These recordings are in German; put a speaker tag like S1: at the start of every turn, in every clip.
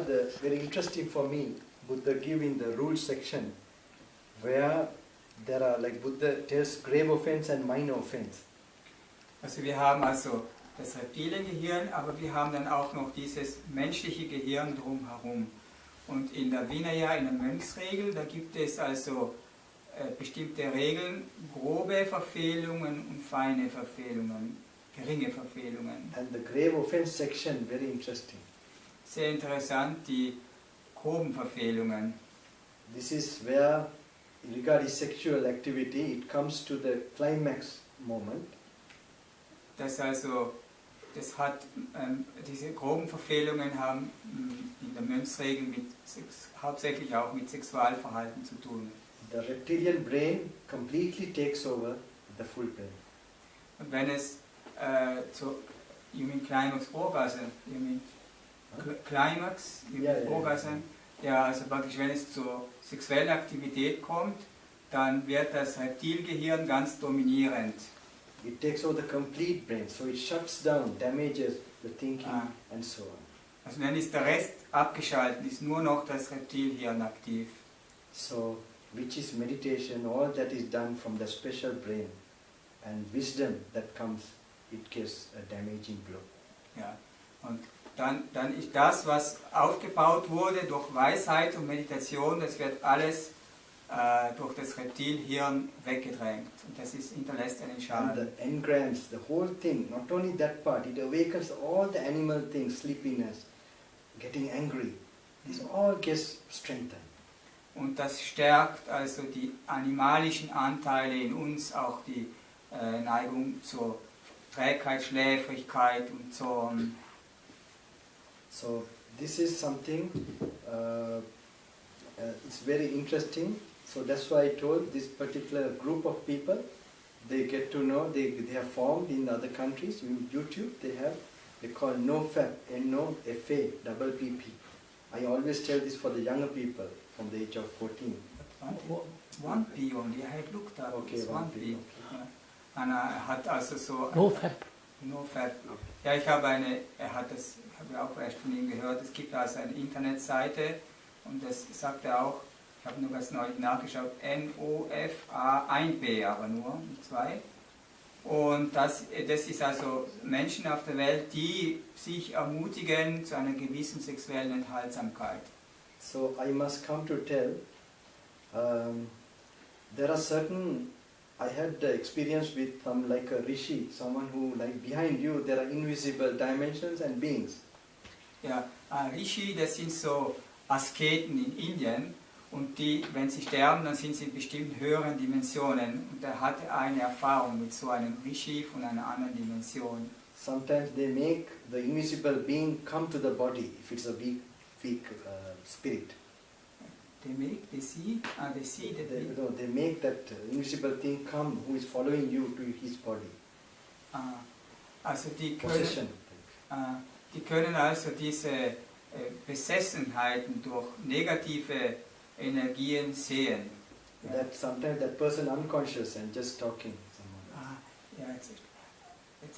S1: the very interesting for me, Buddha give in the rules section, where there are like Buddha tells grave offense and minor offense.
S2: Also wir haben also das Reptiliengehirn, aber wir haben dann auch noch dieses menschliche Gehirn drumherum. Und in der Vinaya, in der Mönchsregel, da gibt es also bestimmte Regeln, grobe Verfehlungen und feine Verfehlungen, geringe Verfehlungen.
S1: And the grave offense section, very interesting.
S2: Sehr interessant, die groben Verfehlungen.
S1: This is where, regarding sexual activity, it comes to the climax moment.
S2: Das also, das hat, diese groben Verfehlungen haben in der Mönchsregel hauptsächlich auch mit Sexualverhalten zu tun.
S1: The reptilian brain completely takes over the full brain.
S2: Und wenn es you mean climax orgasm, you mean climax, you mean orgasm, ja, also praktisch wenn es zur sexuellen Aktivität kommt, dann wird das Reptilgehirn ganz dominierend.
S1: It takes over the complete brain, so it shuts down, damages the thinking and so on.
S2: Also dann ist der Rest abgeschaltet, ist nur noch das Reptilhirn aktiv.
S1: So, which is meditation, all that is done from the special brain, and wisdom that comes, it gives a damaging blow.
S2: Ja, und dann ist das, was aufgebaut wurde durch Weisheit und Meditation, das wird alles durch das Reptilhirn weggedrängt. Und das hinterlässt einen Schaden.
S1: And the engrams, the whole thing, not only that part, it awakens all the animal things, sleepiness, getting angry. This all gets strengthened.
S2: Und das stärkt also die animalischen Anteile in uns, auch die Neigung zur Trägheit, Schläfrigkeit und Zorn.
S1: So this is something, it's very interesting. So that's why I told this particular group of people, they get to know, they have formed in other countries, in YouTube, they call NoFap, N-O-F-A-P-P. I always tell this for the younger people from the age of 14.
S2: One P only, I had looked up,
S1: okay,
S2: one P. Okay. Und hat also so...
S3: NoFap.
S2: NoFap. Ja, ich habe habe auch erst von ihm gehört, es gibt also eine Internetseite und das sagt er auch, ich habe nur ganz neulich nachgeschaut, N-O-F-A-1-B, aber nur, nicht zwei. Und das ist also Menschen auf der Welt, die sich ermutigen zu einer gewissen sexuellen Enthaltsamkeit.
S1: So I must come to tell, there are certain, I had the experience with like a rishi, someone who like behind you there are invisible dimensions and beings.
S2: Ja, Rishi, das sind so Asketen in Indien. Und die, wenn sie sterben, dann sind sie in bestimmten höheren Dimensionen. Und er hatte eine Erfahrung mit so einem Rishi von einer anderen Dimension.
S1: Sometimes they make the invisible being come to the body if it's a weak spirit.
S2: They see that
S1: they make that invisible thing come who is following you to his body.
S2: Also die können also diese Besessenheiten durch negative Energien sehen.
S1: That sometimes that person unconscious and just talking.
S2: Ja, jetzt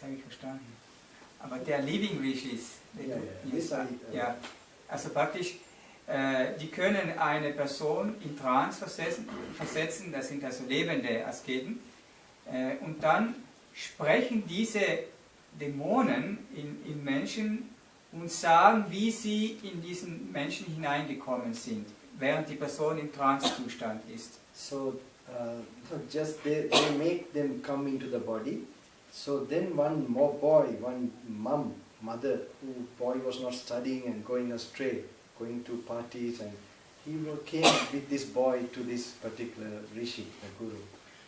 S2: habe ich verstanden. Aber der Living Rishis, also praktisch, die können eine Person in Trance versetzen, das sind also lebende Asketen, und dann sprechen diese Dämonen in Menschen und sagen, wie sie in diesen Menschen hineingekommen sind, während die Person im Trance-Zustand ist.
S1: So just they make them come into the body. So then one more boy, one mother, who boy was not studying and going astray, going to parties, and he came with this boy to this particular rishi, the guru.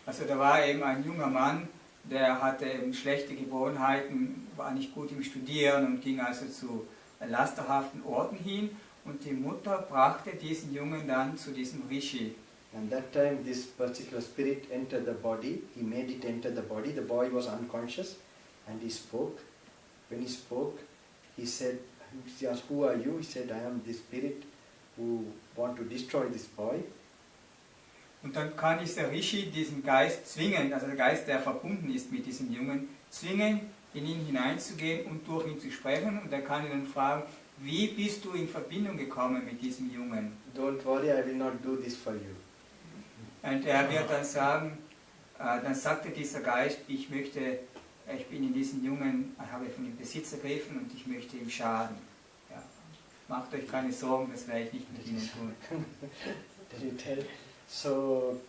S2: Also da war eben ein junger Mann, der hatte eben schlechte Gewohnheiten, war nicht gut im Studieren und ging also zu lasterhaften Orten hin. Und die Mutter brachte diesen Jungen dann zu diesem Rishi.
S1: And that time this particular spirit entered the body, he made it enter the body, the boy was unconscious and he spoke. When he spoke, he said, he asked, who are you? He said, I am the spirit who want to destroy this boy.
S2: Und dann kann dieser Rishi diesen Geist zwingen, also der Geist, der verbunden ist mit diesem Jungen, zwingen, in ihn hineinzugehen und durch ihn zu sprechen. Und er kann ihn dann fragen, wie bist du in Verbindung gekommen mit diesem Jungen?
S1: Don't worry, I will not do this for you.
S2: Und er wird dann sagen, dann sagte dieser Geist, ich bin in diesen Jungen, habe von ihm Besitz ergriffen und ich möchte ihm schaden. Ja. Macht euch keine Sorgen, das werde ich nicht mit ihnen tun.
S1: Did you tell? So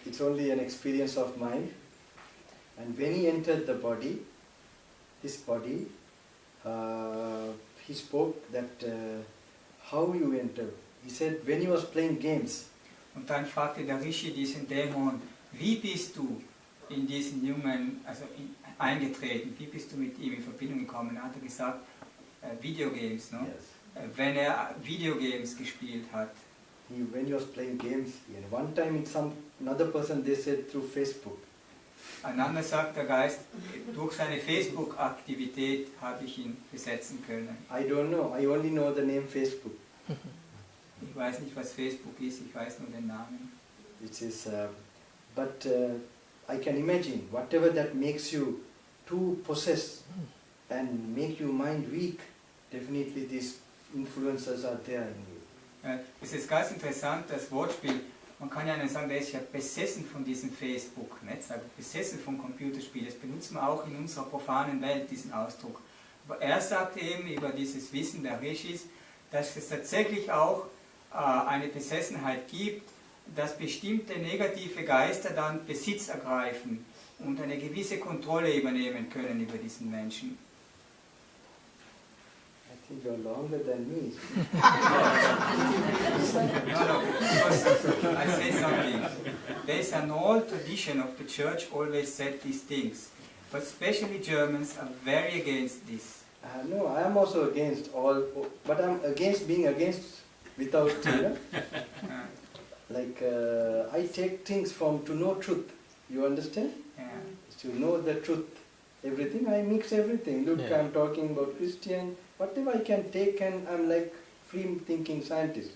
S1: it's only an experience of mine. And when he entered the body, this body, he spoke that how you enter. He said when he was playing games.
S2: Und dann fragte der Rishi diesen Dämon, wie bist du in diesen Jungen eingetreten? Wie bist du mit ihm in Verbindung gekommen? Er hatte gesagt, Videogames, no?
S1: Yes.
S2: Wenn er Videogames gespielt hat.
S1: When he was playing games, and one time another person they said through Facebook.
S2: Einander sagt der Geist, durch seine Facebook-Aktivität habe ich ihn besetzen können.
S1: I don't know, I only know the name Facebook.
S2: Ich weiß nicht, was Facebook ist, ich weiß nur den Namen.
S1: It is, but I can imagine, whatever that makes you too possessed and make your mind weak, definitely these influences are there in you.
S2: Es ist ganz interessant, das Wortspiel. Man kann ja nicht sagen, der ist ja besessen von diesem Facebook-Netz, also besessen vom Computerspiel. Das benutzen wir auch in unserer profanen Welt, diesen Ausdruck. Aber er sagte eben über dieses Wissen der Rishis, dass es tatsächlich auch eine Besessenheit gibt, dass bestimmte negative Geister dann Besitz ergreifen und eine gewisse Kontrolle übernehmen können über diesen Menschen.
S1: I think you're longer than me.
S2: No, because I say something. There is an old tradition of the church always said these things, but especially Germans are very against this.
S1: No, I am also against all, but I'm against being against without, like I take things to know truth. You understand?
S2: Yeah.
S1: To know the truth. Everything, I mix everything. Look,
S3: Yeah.
S1: I'm talking about Christian, whatever I can take, and I'm like free thinking scientist.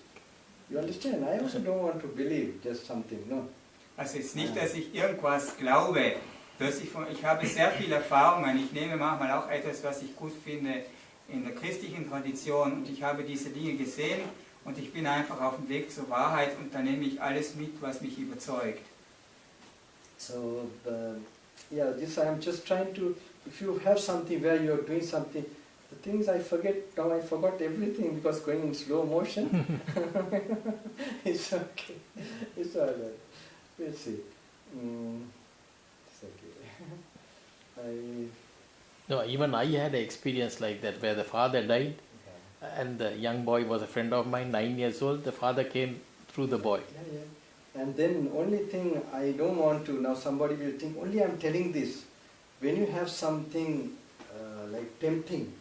S1: You understand? I also don't want to believe just something, no.
S2: Also es ist nicht, dass ich irgendwas glaube, ich habe sehr viele Erfahrungen, ich nehme manchmal auch etwas, was ich gut finde in der christlichen Tradition und ich habe diese Dinge gesehen und ich bin einfach auf dem Weg zur Wahrheit und da nehme ich alles mit, was mich überzeugt.
S1: So, yeah, this I'm just trying to, if you have something where you're doing something, the things I forget, now I forgot everything because going in slow motion. It's okay, it's alright, we'll see. It's okay.
S3: No, even I had an experience like that where the father died and the young boy was a friend of mine, 9 years old. The father came through the boy.
S1: Yeah. And then only thing I don't want to, now somebody will think, only I'm telling this. When you have something like tempting,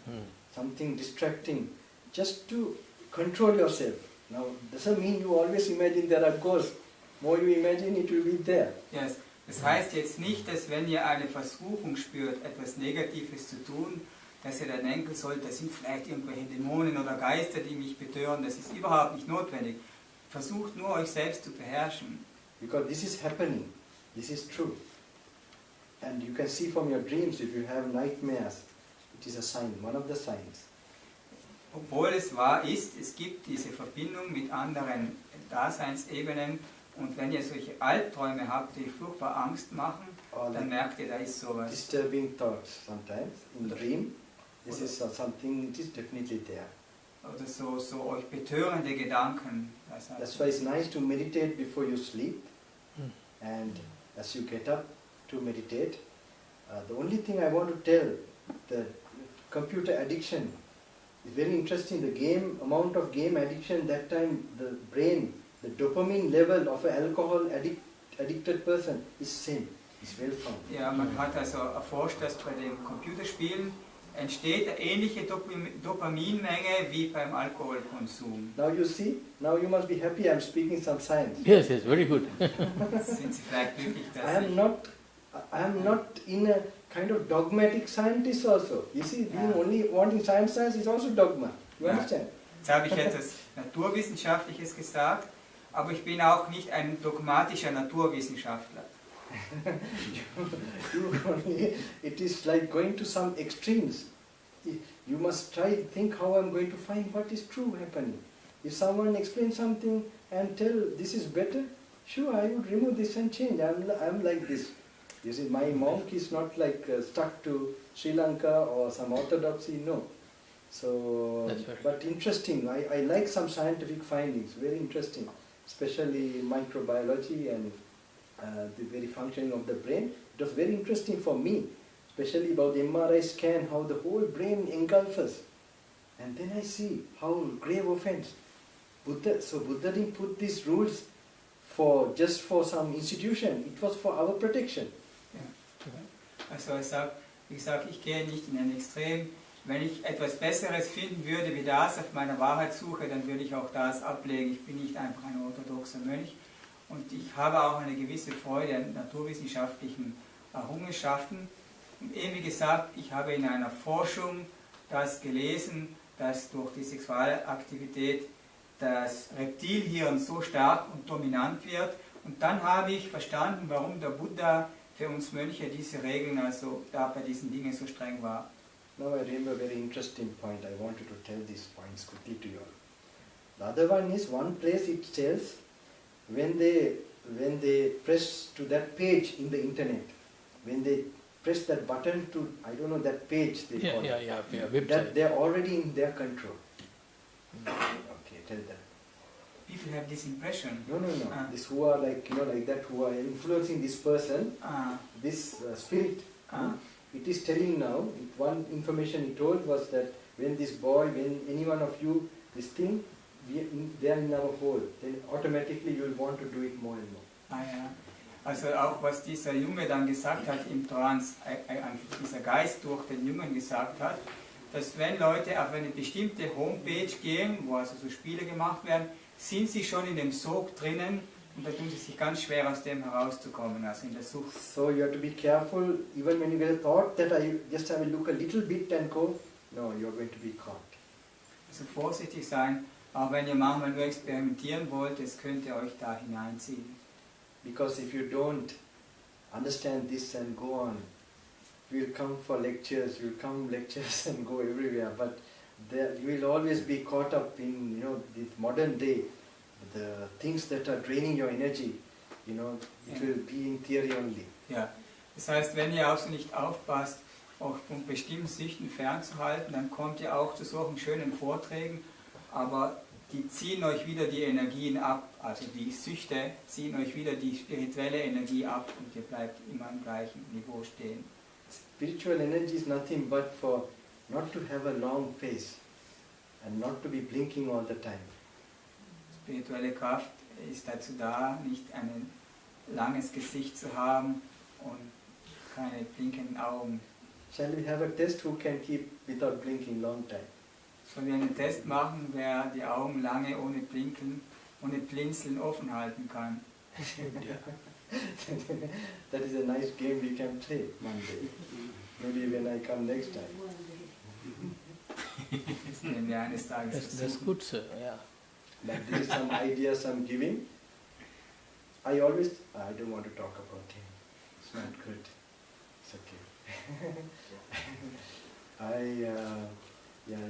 S1: something distracting, just to control yourself. Now, doesn't mean you always imagine there are ghosts. More you imagine, it will be there.
S2: Yes. Das heißt jetzt nicht, dass wenn ihr eine Versuchung spürt, etwas Negatives zu tun, dass ihr dann denken sollt, das sind vielleicht irgendwelche Dämonen oder Geister, die mich betören. Das ist überhaupt nicht notwendig. Versucht nur, euch selbst zu beherrschen.
S1: Because this is happening. This is true. And you can see from your dreams, if you have nightmares, it is a sign, one of the signs.
S2: Obwohl es wahr ist, es gibt diese Verbindung mit anderen Daseinsebenen und wenn ihr solche Albträume habt, die furchtbar Angst machen, dann merkt ihr, da ist sowas.
S1: Disturbing thoughts sometimes in dream. This is something, it is definitely there.
S2: Oder so euch betörende Gedanken.
S1: That's why it's nice to meditate before you sleep and as you get up to meditate. The only thing I want to tell, the computer addiction is very interesting. The amount of game addiction, that time the brain, the dopamine level of an alcohol addicted person is same, is well found.
S2: Ja, man hat also erforscht, dass bei den Computerspielen entsteht eine ähnliche Dopaminmenge wie beim Alkoholkonsum.
S1: Now you see, now you must be happy I'm speaking some science.
S3: Yes, very good.
S2: Sind Sie vielleicht glücklich, dass
S1: I am not in a kind of dogmatic scientist also. You see, being only wanting science is also dogma. You understand?
S2: Jetzt habe ich etwas Naturwissenschaftliches gesagt, aber ich bin auch nicht ein dogmatischer Naturwissenschaftler.
S1: It is like going to some extremes. you must try think how I'm going to find what is true happening. If someone explains something and tell this is better, sure, I would remove this and change. I'm like this. You see, my monk is not like stuck to Sri Lanka or some orthodoxy, no. So, but interesting, I like some scientific findings, very interesting, especially microbiology and the very functioning of the brain. It was very interesting for me, especially about the MRI scan, how the whole brain engulfs. And then I see how grave offense. Buddha didn't put these rules just for some institution, it was for our protection.
S2: Also wie gesagt, ich gehe nicht in ein Extrem. Wenn ich etwas Besseres finden würde wie das auf meiner Wahrheitssuche, dann würde ich auch das ablegen. Ich bin nicht einfach ein orthodoxer Mönch. Und ich habe auch eine gewisse Freude an naturwissenschaftlichen Errungenschaften. Und eben wie gesagt, ich habe in einer Forschung das gelesen, dass durch die Sexualaktivität das Reptilhirn so stark und dominant wird. Und dann habe ich verstanden, warum der Buddha für uns Mönche diese Regeln, also da bei diesen Dingen so streng war.
S1: Now I remember a very interesting point. I wanted to tell these points quickly to you all. The other one is one place it tells when they press to that page in the internet, when they press that button to, I don't know, that page they call it, that they are already in their control. Okay, tell them.
S2: People have this impression.
S1: No. This who are like, like that, who are influencing this person, this spirit. It is telling now, one information he told was that when this boy, when any one of you, this thing, they are in our hole, then automatically you will want to do it more and more.
S2: Ja. Also auch was dieser Junge dann gesagt hat im Trance, dieser Geist durch den Jungen gesagt hat, dass wenn Leute auf eine bestimmte Homepage gehen, wo also so Spiele gemacht werden, sind sie schon in dem Sog drinnen und da tun sie sich ganz schwer aus dem herauszukommen, also in der Sucht.
S1: So you have to be careful, even when you get a thought that I will look a little bit and go, no, you are going to be caught.
S2: Also vorsichtig sein, auch wenn ihr manchmal nur experimentieren wollt, es könnte euch da hineinziehen.
S1: Because if you don't understand this and go on, you will come for lectures, and go everywhere, but you will always be caught up in, the modern day, the things that are draining your energy, it will be in theory only.
S2: Ja, das heißt, wenn ihr auch nicht aufpasst, auch von bestimmten Süchten fernzuhalten, dann kommt ihr auch zu solchen schönen Vorträgen, aber die ziehen euch wieder die Energien ab, also die Süchte ziehen euch wieder die spirituelle Energie ab und ihr bleibt immer am gleichen Niveau stehen.
S1: Spiritual energy is nothing but for not to have a long face and not to be blinking all the time.
S2: Spirituelle Kraft ist dazu da, nicht ein langes Gesicht zu haben und keine blinkenden Augen.
S1: Shall we have a test who can keep without blinking long time?
S2: Sollen wir einen Test machen, wer die Augen lange ohne Blinken, ohne Blinzeln offen halten kann?
S1: That is a nice game we can play Monday. Maybe when I come next time.
S2: Das nehmen wir eines Tages.
S3: That's good, sir. Yeah.
S1: But there is some ideas I'm giving. I don't want to talk about him. It's not good. It's okay.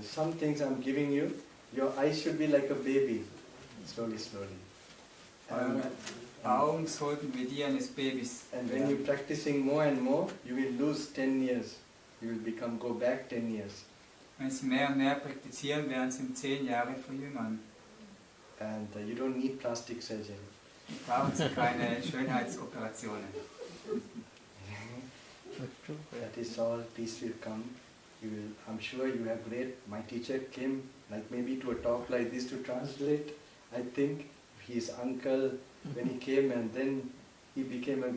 S1: Some things I'm giving you. Your eyes should be like a baby. Slowly.
S2: Augen sollten wie die eines Babys.
S1: And when you're practicing more and more, you will lose 10 years. You will go back 10 years.
S2: Wenn Sie mehr und mehr praktizieren, werden Sie um 10 Jahre verjüngern.
S1: And you don't need plastic surgery.
S2: Brauchen Sie keine Schönheitsoperationen.
S1: That is all. Peace will come. I'm sure you have great. My teacher came, like maybe to a talk like this to translate. I think his uncle, when he came, and then he became a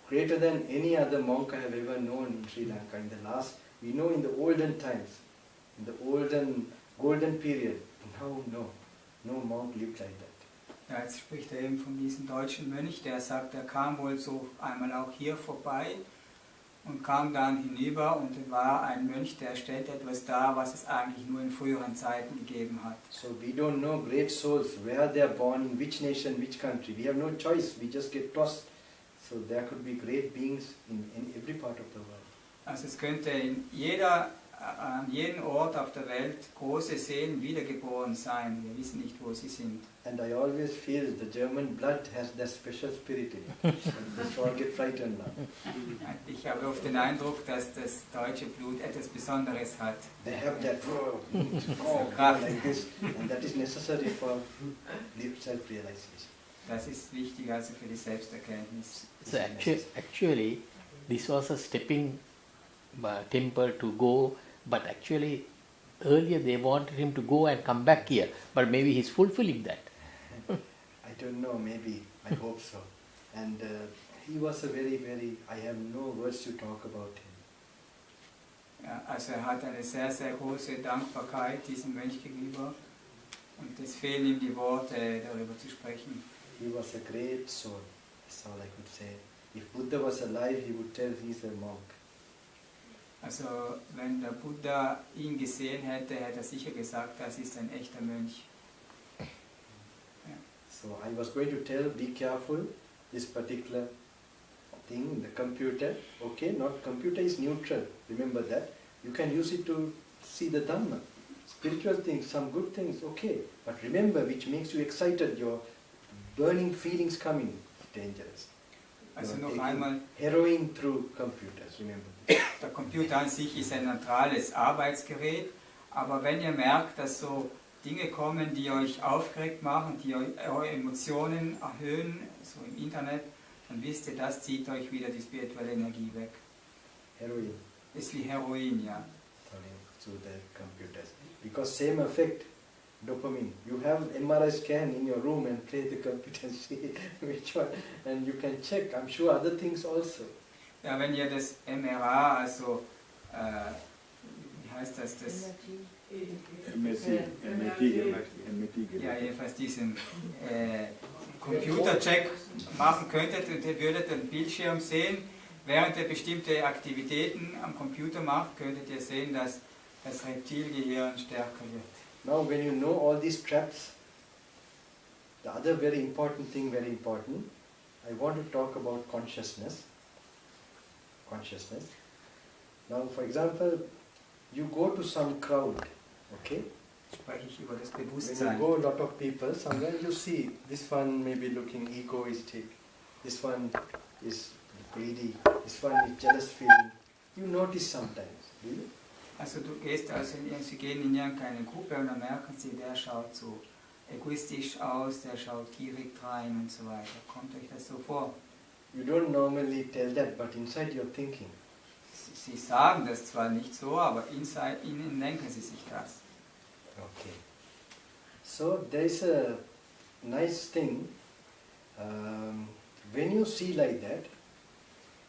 S1: greater than any other monk I have ever known in Sri Lanka. In the last, we know in the olden times, in the golden period. Now, no monk lived like that.
S2: Ja, jetzt spricht er eben von diesem deutschen Mönch, der sagt, er kam wohl so einmal auch hier vorbei und kam dann hinüber und war ein Mönch, der stellte etwas dar, was es eigentlich nur in früheren Zeiten gegeben hat.
S1: So we don't know great souls, where they are born, in which nation, which country. We have no choice, we just get tossed. So there could be great beings in every part of the world.
S2: Also es könnte in jeder an jedem Ort auf der Welt große Seelen wiedergeboren sein. Wir wissen nicht, wo sie sind.
S1: And I always feel the German blood has that special spirit in it. And so I get frightened now.
S2: Ich habe oft den Eindruck, dass das deutsche Blut etwas Besonderes hat.
S1: They have that like this, and that is necessary for self-realization.
S2: Das ist wichtig also für die Selbsterkenntnis.
S3: So actually, this was a stepping temple to go, but actually earlier they wanted him to go and come back here, but maybe he's fulfilling that.
S1: I don't know, maybe, I hope so. And he was a very, I have no words to talk about him.
S2: Ja, also hat eine sehr, sehr große Dankbarkeit diesem Mönch gegenüber und es fehlen ihm die Worte, darüber zu sprechen.
S1: He was a great soul, that's all I could say. If Buddha was alive, he would tell he's a monk.
S2: Also wenn der Buddha ihn gesehen hätte, hätte er sicher gesagt, das ist ein echter Mönch. Ja.
S1: So I was going to tell, be careful, this particular thing, the computer, okay, not computer is neutral, remember that. You can use it to see the Dhamma, spiritual things, some good things, okay. But remember, which makes you excited, your burning feelings coming, dangerous.
S2: Also noch einmal,
S1: Heroin through computers, remember.
S2: der Computer an sich ist ein neutrales Arbeitsgerät, aber wenn ihr merkt, dass so Dinge kommen, die euch aufgeregt machen, die eure Emotionen erhöhen, so im Internet, dann wisst ihr, das zieht euch wieder die spirituelle Energie weg.
S1: Heroin.
S2: Ist wie Heroin, ja.
S1: Through the computers. Because same effect, dopamine. You have MRI scan in your room and play the computer and see which one, and you can check. I'm sure other things also.
S2: Ja, wenn ihr das MRA, also, wie heißt das? Ja, jedenfalls diesen Computercheck machen könntet und ihr würdet den Bildschirm sehen, während ihr bestimmte Aktivitäten am Computer macht, könntet ihr sehen, dass das Reptilgehirn stärker wird.
S1: Now when you know all these traps, the other very important thing, I want to talk about consciousness. Now for example, you go to some crowd, okay?
S2: Spreche ich über das
S1: When you
S2: Bewusstsein.
S1: go, a lot of people, somewhere you see, this one may be looking egoistic, this one is greedy, this one is jealous feeling. You notice sometimes, do you?
S2: Also Sie gehen in irgendeine Gruppe und dann merken Sie, der schaut so egoistisch aus, der schaut gierig rein und so weiter. Kommt euch das so vor?
S1: You don't normally tell that, but inside you're thinking.
S2: Sie sagen das zwar nicht so, aber innen denken Sie sich das.
S1: Okay. So there is a nice thing. When you see like that,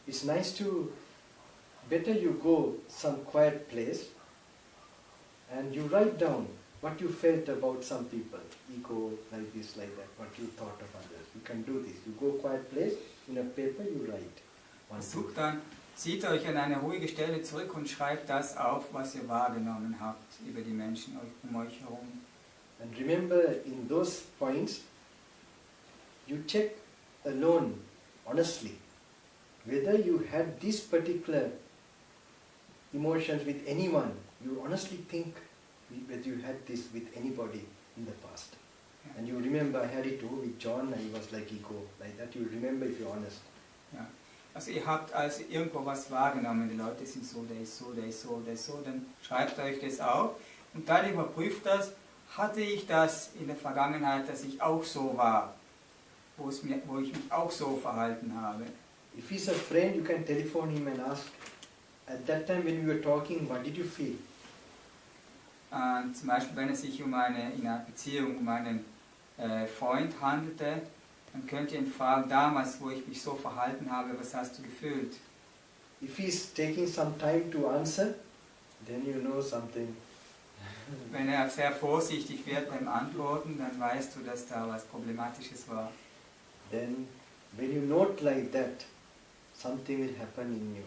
S1: it's nice to, better you go some quiet place and you write down what you felt about some people, ego, like this, like that, what you thought of others. You can do this. You go quiet place, in a paper you write.
S2: Versucht dann, zieht euch an eine ruhige Stelle zurück und schreibt das auf, was ihr wahrgenommen habt über die Menschen um euch herum.
S1: And remember, in those points, you check alone, honestly, whether you had this particular emotions with anyone. You honestly think whether you had this with anybody in the past.
S2: Yeah.
S1: And you remember, I had it too with John, and he was like ego, like that. You remember if you're honest.
S2: Ja. Also ihr habt also irgendwo was wahrgenommen, die Leute sind so, der ist so, der ist so, der ist so, dann schreibt euch das auf und dann überprüft das, hatte ich das in der Vergangenheit, dass ich auch so war, wo ich mich auch so verhalten habe.
S1: If he's a friend, you can telephone him and ask, at that time when we were talking, what did you feel?
S2: Zum Beispiel, wenn es sich in einer Beziehung um einen Freund handelte, dann könnt ihr ihn fragen, damals, wo ich mich so verhalten habe, was hast du gefühlt?
S1: If he's taking some time to answer, then you know something.
S2: Wenn er sehr vorsichtig wird beim Antworten, dann weißt du, dass da was Problematisches war.
S1: Then when you note like that, something will happen in you.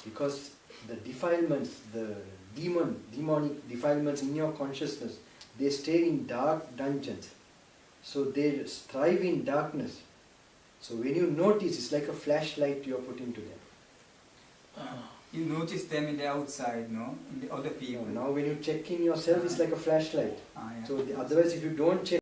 S1: Because the defilements, the demonic defilements in your consciousness, they stay in dark dungeons. So they strive in darkness. So when you notice, it's like a flashlight you are putting to them.
S2: You notice them in the outside, no? In the other people.
S1: Now when you check in yourself, it's like a flashlight.
S2: Yeah.
S1: So otherwise if you don't check